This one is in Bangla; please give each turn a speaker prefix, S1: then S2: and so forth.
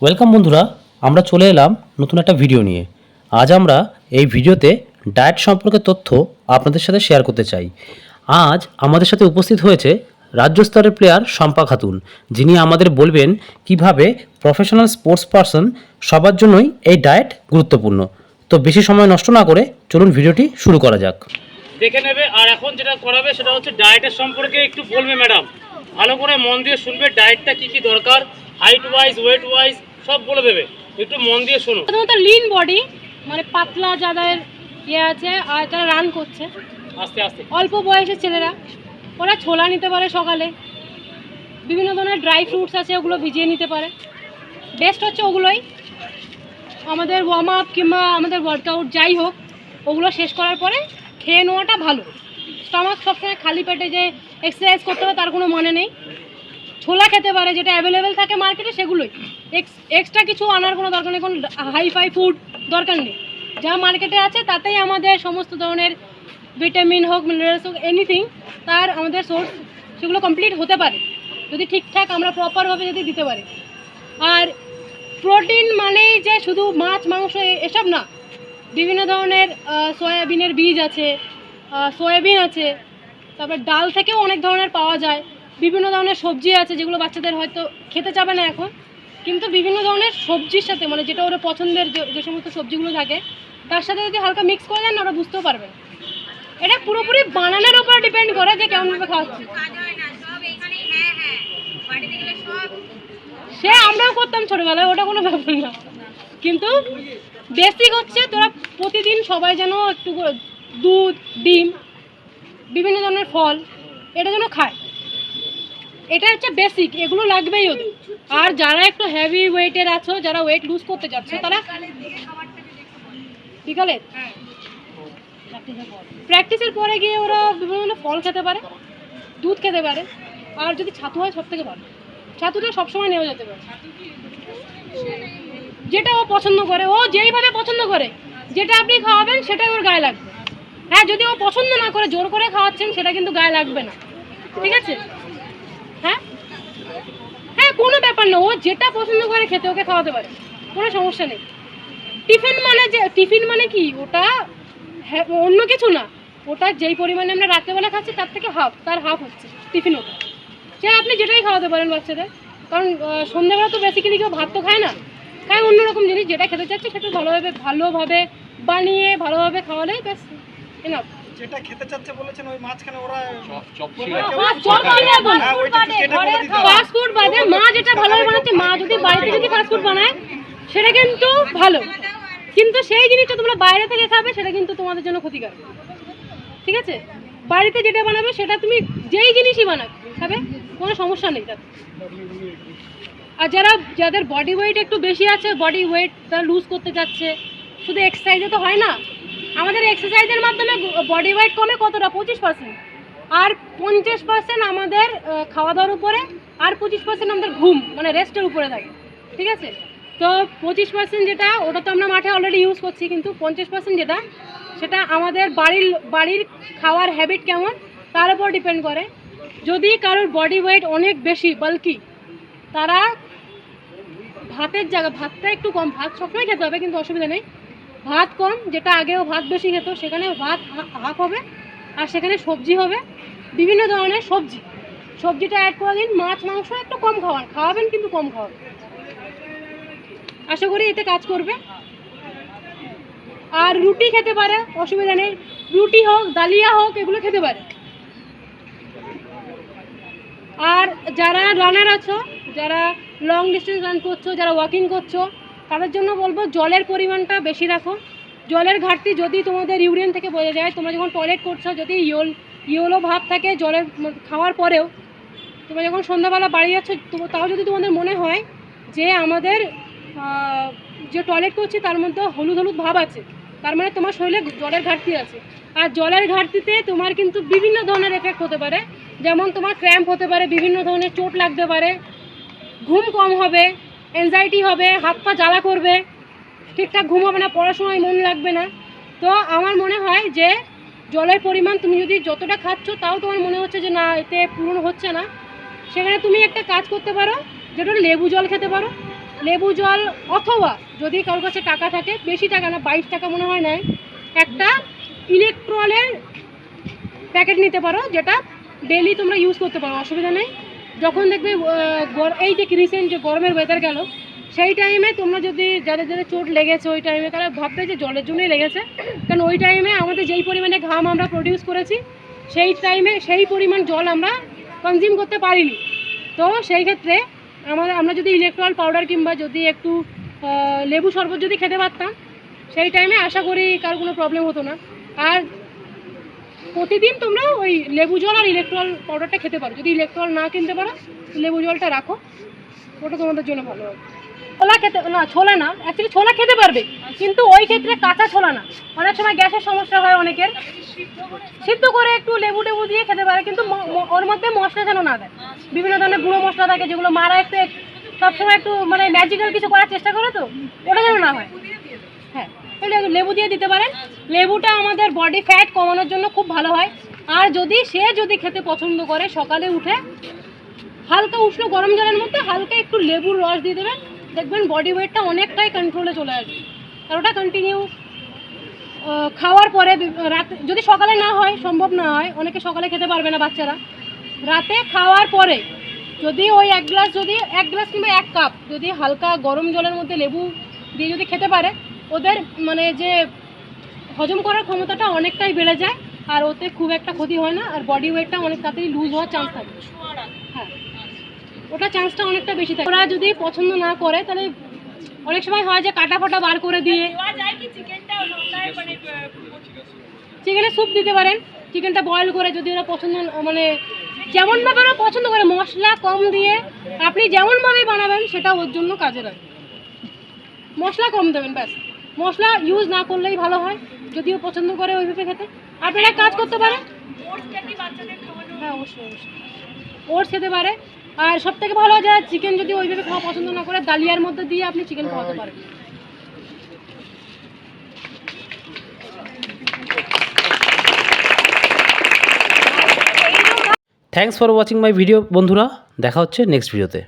S1: ওয়েলকাম বন্ধুরা, আমরা চলে এলাম নতুন একটা ভিডিও নিয়ে। আজ আমরা এই ভিডিওতে ডায়েট সম্পর্কে তথ্য আপনাদের সাথে শেয়ার করতে চাই। আজ আমাদের সাথে উপস্থিত হয়েছে রাজ্য স্তরের প্লেয়ার শম্পা খাতুন, যিনি আমাদের বলবেন কিভাবে প্রফেশনাল স্পোর্টস পারসন সবার জন্যই এই ডায়েট গুরুত্বপূর্ণ। তো বেশি সময় নষ্ট না করে চলুন ভিডিওটি শুরু করা যাক।
S2: দেখে নেবে। আর এখন যেটা করাবে সেটা হচ্ছে ডায়েটের সম্পর্কে একটু বলবে ম্যাডাম। ভালো করে মন দিয়ে শুনবে, ডায়েটটা কি কি দরকার, হাইট ওয়াইজ, ওয়েট ওয়াইজ সব বলে দেবে, একটু মন দিয়ে শোনো।
S3: প্রথমত লিন বডি, মানে পাতলা যাদের ইয়ে আছে আর যারা রান করছে,
S2: আস্তে আস্তে
S3: অল্প বয়সের ছেলেরা, ওরা ছোলা নিতে পারে সকালে। বিভিন্ন ধরনের ড্রাই ফ্রুটস আছে, ওগুলো ভিজিয়ে নিতে পারে। বেস্ট হচ্ছে ওগুলোই। আমাদের ওয়ার্ম আপ কিংবা আমাদের ওয়ার্কআউট যাই হোক, ওগুলো শেষ করার পরে খেয়ে নেওয়াটা ভালো। স্টমাক সবসময় খালি পেটে যে এক্সারসাইজ করতে হবে তার কোনো মানে নেই। ছোলা খেতে পারে, যেটা অ্যাভেলেবেল থাকে মার্কেটে, সেগুলোই। এক্সট্রা কিছু আনার কোনো দরকার নেই, কোনো হাইফাই ফুড দরকার নেই। যা মার্কেটে আছে তাতেই আমাদের সমস্ত ধরনের ভিটামিন হোক, মিনারেলস হোক, এনিথিং, তার আমাদের সোর্স সেগুলো কমপ্লিট হতে পারে যদি ঠিকঠাক আমরা প্রপারভাবে যদি দিতে পারি। আর প্রোটিন মানেই যে শুধু মাছ মাংস এসব না, বিভিন্ন ধরনের সয়াবিনের বীজ আছে, সয়াবিন আছে, তারপর ডাল থেকেও অনেক ধরনের পাওয়া যায়। বিভিন্ন ধরনের সবজি আছে যেগুলো বাচ্চাদের হয়তো খেতে চাবে না এখন, কিন্তু বিভিন্ন ধরনের সবজির সাথে, মানে যেটা ওরা পছন্দের যে সমস্ত সবজিগুলো থাকে তার সাথে যদি হালকা মিক্স করে দেন, ওরা বুঝতেও পারবে। এটা পুরোপুরি বানানোর উপর ডিপেন্ড করে যে কেমনভাবে খাওয়াচ্ছি। সে আমরাও করতাম ছোটোবেলায়, ওটা কোনো ব্যাপার না। কিন্তু বেসিক হচ্ছে তোরা প্রতিদিন সবাই যেন একটু দুধ, ডিম, বিভিন্ন ধরনের ফল এটা যেন খায়। এটা হচ্ছে বেসিক, এগুলো লাগবেই ওদের। আর যারা একটু হেভি ওয়েটের আছো, যারা ওয়েট লুজ করতে যাচ্ছে, তারা বিকালে প্র্যাকটিসের পরে গিয়ে ওরা বিভিন্ন ধরনের ফল খেতে পারে, দুধ খেতে পারে। আর যদি ছাতু হয় সব থেকে ভালো, ছাতুটা সবসময় নেওয়া যেতে পারে। যেটা ও পছন্দ করে, ও যেইভাবে পছন্দ করে, যেটা আপনি খাওয়াবেন সেটাই ওর গায়ে লাগবে। হ্যাঁ, যদি ও পছন্দ না করে জোর করে খাওয়াচ্ছেন, সেটা কিন্তু গায়ে লাগবে না, ঠিক আছে? হ্যাঁ হ্যাঁ, কোনো ব্যাপার না, ও যেটা পছন্দ করে খেতে ওকে খাওয়াতে পারে, কোনো সমস্যা নেই। টিফিন মানে কি, ওটা অন্য কিছু না, ওটা যেই পরিমাণে আমরা রাত্রেবেলা খাচ্ছি তার থেকে তার হাফ হচ্ছে টিফিন। ওটা সে আপনি যেটাই খাওয়াতে পারেন বাচ্চাদের, কারণ সন্ধ্যাবেলা তো বেসিক্যালি কেউ ভাত তো খায় না, খায় অন্যরকম জিনিস। যেটা খেতে চাচ্ছে সেটা ভালোভাবে বানিয়ে ভালোভাবে খাওয়ালেই ব্যাস এনাফ।
S4: যেটা খেতে চাচ্ছে বলেছেন, ওই মাঝখানে ওরা
S3: ফাস্ট ফুড বাদে মা যেটা ভালোভাবে বানাচ্ছে, মা যদি বাড়িতে যদি ফাস্ট ফুড বানায় সেটা কিন্তু ভালো, কিন্তু সেই জিনিসটা তোমরা বাইরে থেকে খাবে সেটা কিন্তু তোমাদের জন্য ক্ষতিকর, ঠিক আছে? বাড়িতে যেটা বানাবে সেটা তুমি যেই জিনিসই বানাবে খাবে, কোনো সমস্যা নেই তাতে। আর যাদের বডি ওয়েট একটু বেশি আছে, বডি ওয়েট তারা লুজ করতে যাচ্ছে, শুধু এক্সারসাইজে তো হয় না। আমাদের এক্সারসাইজের মাধ্যমে বডি ওয়েট কমে কতটা, 25%। আর 50% আমাদের খাওয়া দাওয়ার উপরে, আর 25% আমাদের ঘুম, মানে রেস্টের উপরে থাকে, ঠিক আছে? তো 25% যেটা, ওটা তো আমরা মাঠে অলরেডি ইউজ করছি, কিন্তু 50% যেটা, সেটা আমাদের বাড়ির খাওয়ার হ্যাবিট কেমন তার উপর ডিপেন্ড করে। যদি কারোর বডি ওয়েট অনেক বেশি বাল্কি, তারা ভাতের জায়গা, ভাতটা একটু কম, ভাত সবসময় খেতে হবে কিন্তু অসুবিধা নেই, ভাত কম, যেটা আগেও ভাত বেশি খেত সেখানে ভাত হাফ হবে, আর সেখানে সবজি হবে, বিভিন্ন ধরনের সবজিটা অ্যাড করে দিন। মাছ মাংস একটু কম খাওয়াবেন, কিন্তু কম খাওয়াবেন। আশা করি এতে কাজ করবে। আর রুটি খেতে পারে, অসুবিধা নেই, রুটি হোক, ডালিয়া হোক, এগুলো খেতে পারে। আর যারা রানার আছো, যারা লং ডিস্টেন্স রান করছো, যারা ওয়াকিং করছো, তাদের জন্য বলবো জলের পরিমাণটা বেশি রাখো। জলের ঘাটতি যদি তোমাদের ইউরিন থেকে বোঝা যায়, তোমরা যখন টয়লেট করছো যদি ইয়েলো ভাব থাকে জলের খাওয়ার পরেও, তোমরা যখন সন্ধ্যাবেলা বাড়ি যাচ্ছ, তাও যদি তোমাদের মনে হয় যে আমাদের যে টয়লেট করছি তার মধ্যে হলুদ হলুদ ভাব আছে, তার মানে তোমার শরীরে জলের ঘাটতি আছে। আর জলের ঘাটতিতে তোমার কিন্তু বিভিন্ন ধরনের এফেক্ট হতে পারে, যেমন তোমার ক্র্যাম্প হতে পারে, বিভিন্ন ধরনের চোট লাগতে পারে, ঘুম কম হবে, অ্যাংজাইটি হবে, হাত পা জ্বালা করবে, ঠিকঠাক ঘুম হবে না, পড়াশোনায় মন লাগবে না। তো আমার মনে হয় যে জলের পরিমাণ তুমি যদি যতটা খাচ্ছ তাও তোমার মনে হচ্ছে যে না এতে পূরণ হচ্ছে না, সেখানে তুমি একটা কাজ করতে পারো, যেটা লেবু জল খেতে পারো। লেবু জল, অথবা যদি কারোর কাছে টাকা থাকে, বেশি টাকা না, 22 টাকা মনে হয় নেয়, একটা ইলেকট্রলের প্যাকেট নিতে পারো, যেটা ডেলি তোমরা ইউজ করতে পারো, অসুবিধা নেই। যখন দেখবে এই যে রিসেন্ট যে গরমের ওয়েদার গেল, সেই টাইমে তোমরা যদি যাদের যাদের চোট লেগেছে ওই টাইমে, তারা ভাববে যে জলের জন্যই লেগেছে, কারণ ওই টাইমে আমাদের যেই পরিমাণে ঘাম আমরা প্রডিউস করেছি সেই টাইমে সেই পরিমাণ জল আমরা কনজিউম করতে পারিনি। তো সেই ক্ষেত্রে আমরা যদি ইলেকট্রল পাউডার কিংবা যদি একটু লেবু শরবত যদি খেতে পারতাম, সেই টাইমে আশা করি কার কোনো প্রবলেম হতো না। আর প্রতিদিন তোমরা ওই লেবু জল আর ইলেকট্রল পাউডারটা খেতে পারো। যদি ইলেকট্রল না কিনতে পারো, লেবু জলটা রাখো, ওটা তোমাদের জন্য ভালো হবে। ছোলা খেতে না, ছোলা না, অ্যাকচুয়ালি ছোলা খেতে পারবে, কিন্তু ওই ক্ষেত্রে কাঁচা ছোলা না। অনেক সময় গ্যাসের সমস্যা হয় অনেকের, সিদ্ধ করে একটু লেবু টেবু দিয়ে খেতে পারে, কিন্তু ওর মধ্যে মশলা যেন না দেয়। বিভিন্ন ধরনের গুঁড়ো মশলা থাকে যেগুলো মারা একটু সবসময় একটু মানে ম্যাজিক্যাল কিছু করার চেষ্টা করে, তো ওটা যেন না হয়। হ্যাঁ, লেবু দিয়ে দিতে পারেন। লেবুটা আমাদের বডি ফ্যাট কমানোর জন্য খুব ভালো হয়। আর যদি খেতে পছন্দ করে, সকালে উঠে হালকা উষ্ণ গরম জলের মধ্যে হালকা একটু লেবুর রস দিয়ে দেবেন, দেখবেন বডি ওয়েটটা অনেকটাই কন্ট্রোলে চলে আসবে। আর ওটা কন্টিনিউ খাওয়ার পরে, রাতে যদি সকালে না হয়, সম্ভব না হয়, অনেকে সকালে খেতে পারবে না বাচ্চারা, রাতে খাওয়ার পরে যদি ওই এক গ্লাস কিংবা 1 কাপ যদি হালকা গরম জলের মধ্যে লেবু দিয়ে যদি খেতে পারে, ওদের মানে যে হজম করার ক্ষমতাটা অনেকটাই বেড়ে যায়, আর ওতে খুব একটা ক্ষতি হয় না, আর বডি ওয়েটটা অনেক তাড়াতাড়ি লুজ হওয়ার চান্স থাকে। হ্যাঁ, ওটা চান্সটা অনেকটা বেশি থাকে। ওরা যদি পছন্দ না করে, তাহলে অনেক সময় হয় যে কাটা ফাটা বার করে দিয়ে চিকেনের স্যুপ দিতে পারেন। চিকেনটা বয়েল করে, যদি ওরা পছন্দ মানে যেমনভাবে ওরা পছন্দ করে, মশলা কম দিয়ে আপনি যেমনভাবে বানাবেন সেটা ওর জন্য কাজে লাগে। মশলা কম দেবেন, ব্যাস। মশলা ইউজ না করলেই ভালো হয়, যদিও পছন্দ করে ওইভাবে খেতে। আপনারা কাজ করতে পারেন, হ্যাঁ অবশ্যই ওটস খেতে পারে। আর সব থেকে ভালো হয়, যারা চিকেন যদি ওইভাবে খাওয়া পছন্দ না করে, ডালিয়ার মধ্যে দিয়ে আপনি চিকেন খাওয়াতে পারেন।
S1: Thanks for watching my video বন্ধুরা, দেখা হচ্ছে নেক্সট ভিডিওতে।